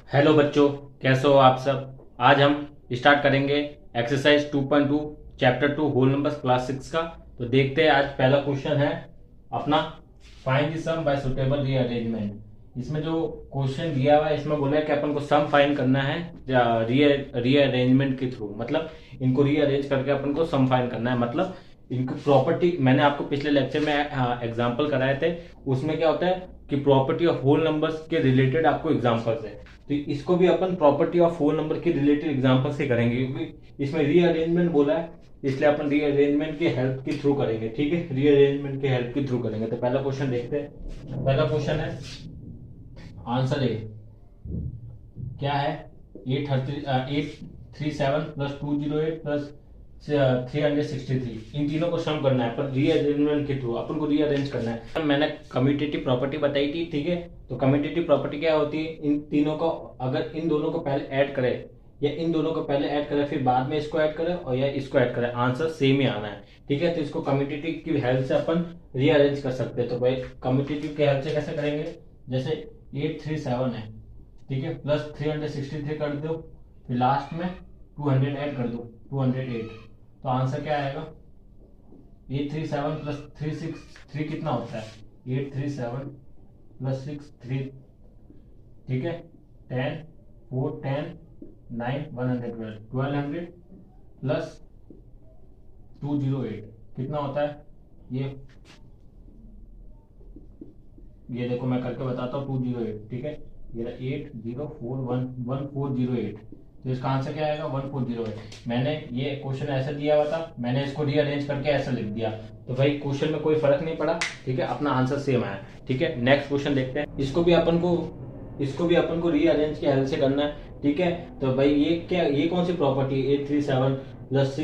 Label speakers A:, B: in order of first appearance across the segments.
A: Hello बच्चों, कैसे हो आप सब। आज हम स्टार्ट करेंगे exercise 2.2 chapter 2 whole numbers class 6 का। तो देखते हैं, आज पहला क्वेश्चन है अपना find the sum by suitable rearrangement. इसमें जो क्वेश्चन दिया हुआ है इसमें बोला है कि अपन को सम फाइंड करना है रीअरेंजमेंट के थ्रू। मतलब इनको रीअरेंज करके अपन को सम फाइंड करना है। मतलब इनकी प्रॉपर्टी मैंने आपको पिछले लेक्चर में एग्जांपल कराए थे। उसमें क्या होता है कि प्रॉपर्टी ऑफ होल नंबर्स के रिलेटेड आपको एग्जांपल्स है। तो इसको भी अपन प्रॉपर्टी ऑफ होल नंबर के रिलेटेड एग्जांपल से करेंगे, क्योंकि इसमें रीअरेंजमेंट बोला है, इसलिए अपन रीअरेंजमेंट की हेल्प के थ्रू करेंगे। ठीक है, रीअरेंजमेंट की हेल्प के थ्रू करेंगे। तो पहला क्वेश्चन देखते हैं। पहला क्वेश्चन है, आंसर ए क्या है, 837 प्लस 208 प्लस 363, इन तीनों को सम करना है पर रीअरेंजमेंट के थ्रू अपन को रीअरेंज करना है। मैंने कम्यूटेटिव प्रॉपर्टी बताई थी, ठीक है। तो कम्यूटेटिव प्रॉपर्टी क्या होती है, इन तीनों को अगर इन दोनों को पहले ऐड करें या इन दोनों को पहले ऐड करें फिर बाद में इसको ऐड करें और या इसको ऐड करें, आंसर सेम ही आना है। ठीक है, तो इसको कम्यूटेटिव की हेल्प से अपन रीअरेंज कर सकते हैं। तो भाई कम्यूटेटिव की हेल्प से कैसे करेंगे, जैसे 837 है, ठीक है, प्लस 363 कर दो, फिर लास्ट में 200 ऐड कर दो, 208। तो आंसर क्या आएगा, 837 प्लस 363 कितना होता है, 837 प्लस 63, ठीक है, 10 4 10 9 112, 1200 प्लस 208 कितना होता है, ये देखो मैं करके बताता हूँ, 208, ठीक है, ये 80411408। तो इसका आंसर क्या आएगा, 1408। मैंने ये क्वेश्चन ऐसा दिया हुआ था, मैंने इसको रीअरेंज करके ऐसा लिख दिया। तो भाई क्वेश्चन में कोई फर्क नहीं पड़ा, ठीक है, अपना आंसर सेम आया। ठीक है, नेक्स्ट क्वेश्चन देखते हैं। इसको भी अपन को रीअरेंज की हेल्प से करना है। ठीक है, तो भाई ये कौन सी प्रॉपर्टी है, 837 प्लस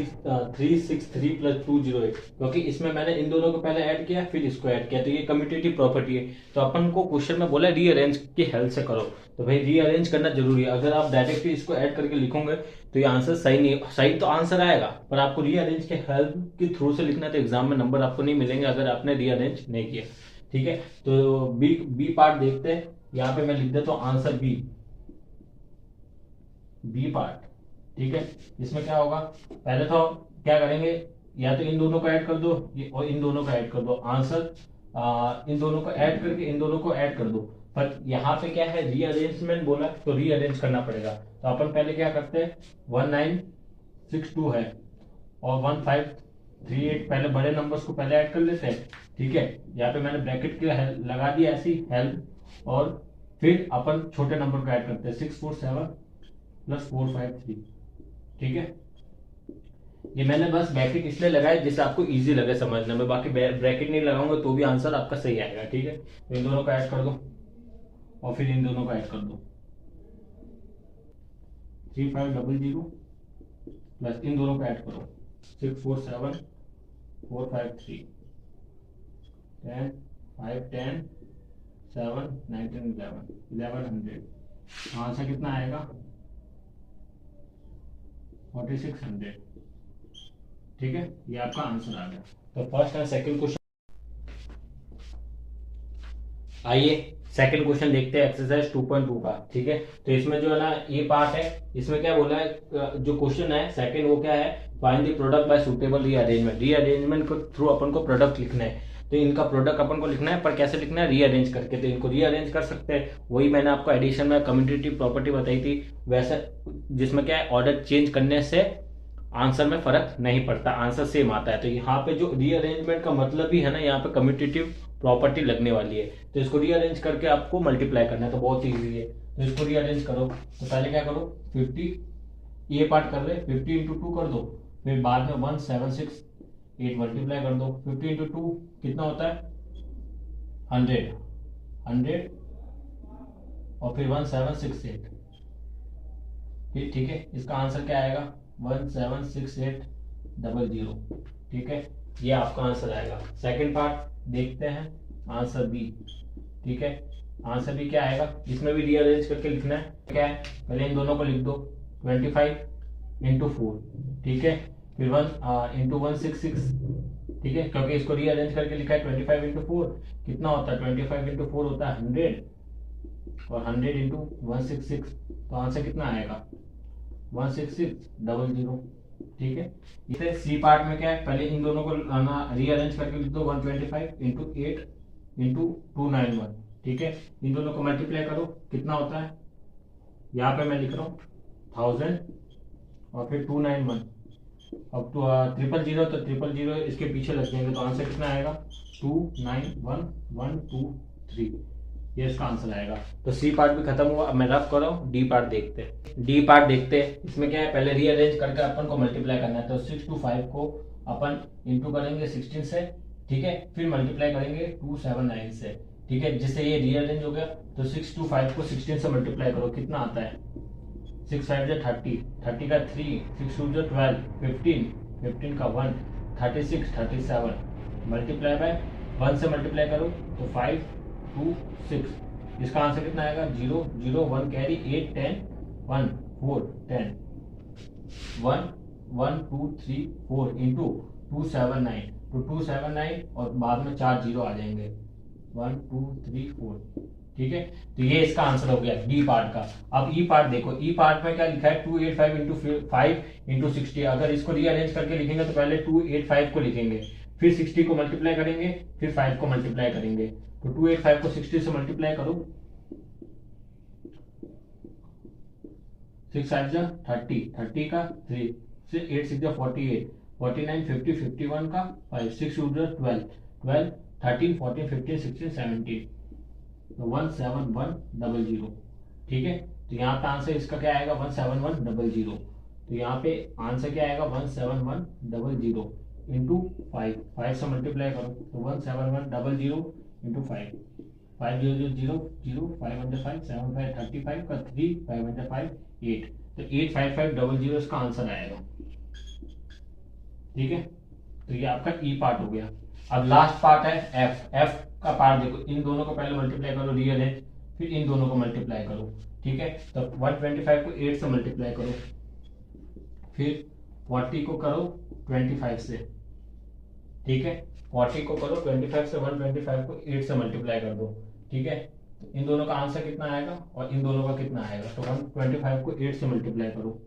A: 363 प्लस 208, क्योंकि इसमें मैंने इन दोनों को पहले ऐड किया फिर इसको ऐड किया, तो ये कम्यूटेटिव प्रॉपर्टी है। तो अपन को क्वेश्चन में बोला रीअरेंज की हेल्प से करो। तो भाई रीअरेंज करना जरूरी है। अगर आप डायरेक्टली इसको ऐड करके लिखोगे तो ये आंसर सही नहीं, सही तो आंसर आएगा पर आपको रीअरेंज के हेल्प के थ्रू से लिखना, तो एग्जाम में नंबर आपको नहीं मिलेंगे अगर आपने रीअरेंज नहीं किया। ठीक है, तो बी बी पार्ट देखते हैं। यहाँ पे मैं लिख देता हूँ आंसर बी पार्ट। ठीक है, इसमें क्या होगा, पहले तो क्या करेंगे, या तो इन दोनों को ऐड कर दो और इन दोनों को ऐड कर दो, आंसर इन दोनों को ऐड करके इन दोनों को ऐड कर दो। पर यहाँ पे क्या है, रीअरेंजमेंट बोला तो रीअरेंज करना पड़ेगा। तो अपन पहले क्या करते हैं, 1962 है और 1538, पहले बड़े नंबर्स को पहले ऐड कर लेते हैं। ठीक है, यहाँ पे मैंने ब्रैकेट के लगा दिया ऐसी हेल्प, और फिर अपन छोटे नंबर को ऐड करते हैं, 647 प्लस 453। ठीक है, ये मैंने बस ब्रैकेट इसलिए लगाया जिससे आपको इजी लगे समझने में, बाकी ब्रैकेट नहीं लगाऊंगा तो भी आंसर आपका सही आएगा। ठीक है, तो इन दोनों को ऐड कर दो और फिर इन दोनों को ऐड कर दो, 3500 प्लस इन दोनों को ऐड करो, 647 453, 10 5 10 7 19 11 1100। आंसर कितना आएगा, 4600। ठीक है, ये आपका आंसर आ गया। तो फर्स्ट एंड सेकंड क्वेश्चन, आइए सेकंड क्वेश्चन देखते हैं एक्सरसाइज 2.2 का। ठीक है, तो इसमें जो है ना ये पार्ट है, इसमें क्या बोला है, जो क्वेश्चन है सेकंड वो क्या है, find the product bye suitable rearrangement. Rearrangement के थ्रू अपन को प्रोडक्ट लिखना है। तो इनका प्रोडक्ट अपन को लिखना है, पर कैसे लिखना है, रीअरेंज करके। तो इनको रीअरेंज कर सकते हैं, वही मैंने आपको एडिशन में कम्यूटेटिव प्रॉपर्टी बताई थी वैसे, जिसमें क्या है, ऑर्डर चेंज करने से आंसर में फर्क नहीं पड़ता, आंसर सेम आता है। तो यहाँ पे जो रीअरेंजमेंट का मतलब ही है ना, यहाँ पे कम्यूटेटिव प्रॉपर्टी लगने वाली है। तो इसको रीअरेंज करके आपको मल्टीप्लाई करना है, तो बहुत ईजी है। तो इसको रीअरेंज करो, तो पहले क्या करो, 50 ये पार्ट कर रहे, 50 इंटू 2 कर दो, फिर बाद में 1768 मल्टीप्लाई कर दो, 50 इंटू 2 कितना होता है, 100 100 और फिर 1768। फिर ठीक है, इसका आंसर क्या आएगा, 176800। ठीक है, ये आपका आंसर आएगा। सेकंड पार्ट देखते हैं, आंसर बी। ठीक है, आंसर बी क्या आएगा, इसमें भी रीअरेंज करके लिखना है। क्या है, पहले इन दोनों को लिख दो, 25 इंटू 4, ठीक है, फिर 1 इंटू 166। ठीक है, क्योंकि इसको रीअरेंज करके लिखा है, 25 इंटू 4 कितना होता है, 25 इंटू 4 होता है 100 और 100 इंटू 166, तो आंसर कितना आएगा 16600। ठीक है। इसे सी पार्ट में क्या है, पहले इन दोनों को रीअरेंज करके लिख दो 125 इंटू 8 इंटू 291। ठीक है, इन दोनों को मल्टीप्लाई करो, कितना होता है, यहाँ पे मैं लिख रहा हूँ 1000 और फिर 291, अब तो 000 तो 000 इसके पीछे लग जाएंगे, तो आंसर कितना आएगा 291123। ये इसका आंसर आएगा। तो सी पार्ट भी खत्म हुआ। अब मैं रफ कर रहा हूँ, डी पार्ट देखते हैं। डी पार्ट देखते हैं, इसमें क्या है, पहले रीअरेंज करके अपन को मल्टीप्लाई करना है। तो 625 को अपन इंटू करेंगे 16 से, ठीक है, फिर मल्टीप्लाई करेंगे 279 से। ठीक है, जिससे ये रीअरेंज हो गया। तो 625 को 16 से मल्टीप्लाई करो, कितना आता है 6 5 जो 30, 30 का 3, 6 2 जो 12, 15, 15 का 1, 36, 37 मल्टीप्लाई बाय 1 से मल्टीप्लाई करो तो 5 2 6। इसका आंसर कितना आएगा 0 0 1 कैरी 8 10 1 4 10 1 1 2 3 4 इंटू 279, तो 279 और बाद में 4 जीरो आ जाएंगे 1 2 3 4। ठीक है, तो ये इसका आंसर हो गया डी पार्ट का। अब ई पार्ट देखो, ई पार्ट में क्या लिखा है 285 इंटू 5 इंटू 60। अगर इसको रीअरेंज करके लिखेंगे तो पहले 285 को लिखेंगे, फिर 60 को मल्टीप्लाई करेंगे, फिर 5 को मल्टीप्लाई करेंगे। तो 285 को 60 से मल्टीप्लाई करो, 6 5 जा 30, 30 का 3 से 8 6 जा 48, 49 50 51 का 5, 6 2 जा 12 12 13 14 15 16 17, तो 17100। ठीक है, तो यहाँ पे आंसर इसका क्या आएगा 17100। तो यहाँ पे आंसर क्या आएगा 17100 इंटू 5, 5 से मल्टीप्लाई करो तो 17100 इंटू 5, 5 0 0 0 5 1 5 7 5 35 का 3 5 1 5 8, तो 85500 इसका आंसर आएगा। ठीक है, तो ये आपका ई पार्ट हो गया। अब लास्ट पार्ट है एफ। एफ का पार्ट देखो, इन दोनों को पहले मल्टीप्लाई करो रीअरेंज, फिर इन दोनों को मल्टीप्लाई करो। ठीक है, तो 125 को 8 से मल्टीप्लाई करो, फिर 40 को करो 25 से। ठीक है, 40 को करो 25 से, 125 को 8 से मल्टीप्लाई कर दो। ठीक है, तो इन दोनों का आंसर कितना आएगा और इन दोनों का कितना आएगा, तो 125 को 8 से मल्टीप्लाई करो,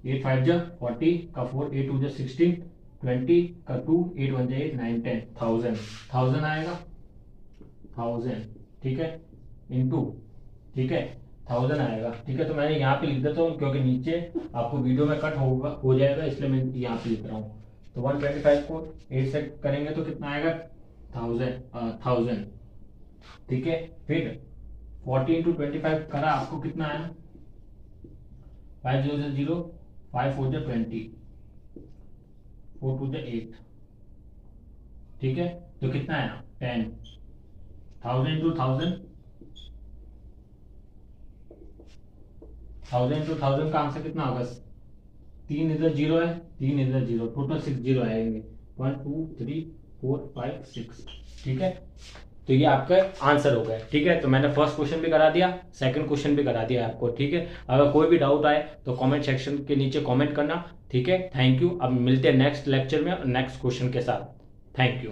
A: 8 5 जा 40 का 4 8 2 जा 16, 20 का 2 8 1 8 9 10 1000 आएगा 1000। ठीक है, इंटू, ठीक है 1000 आएगा। ठीक है, तो मैंने यहाँ पे लिख देता हूँ क्योंकि नीचे आपको वीडियो में कट होगा हो जाएगा, इसलिए मैं यहाँ पे लिख रहा हूँ। तो 125 को 8 से करेंगे तो कितना आएगा 1000। ठीक है, फिर 40 इंटू 25 करा, आपको कितना आया 5 0 0 5 4 20 4 2 8। ठीक है, तो कितना आया 10, 1000 इंटू 1000, 1000 इंटू 1000 का आंसर कितना होगा, 3 इधर 0 है, 3 इधर 0, टोटल 6 जीरो आएंगे 1 2 3 4 5 6। ठीक है, तो ये आपका आंसर हो गया। ठीक है, तो मैंने फर्स्ट क्वेश्चन भी करा दिया, सेकंड क्वेश्चन भी करा दिया आपको। ठीक है, अगर कोई भी डाउट आए तो कमेंट सेक्शन के नीचे कमेंट करना। ठीक है, थैंक यू। अब मिलते हैं नेक्स्ट लेक्चर में नेक्स्ट क्वेश्चन के साथ। Thank you.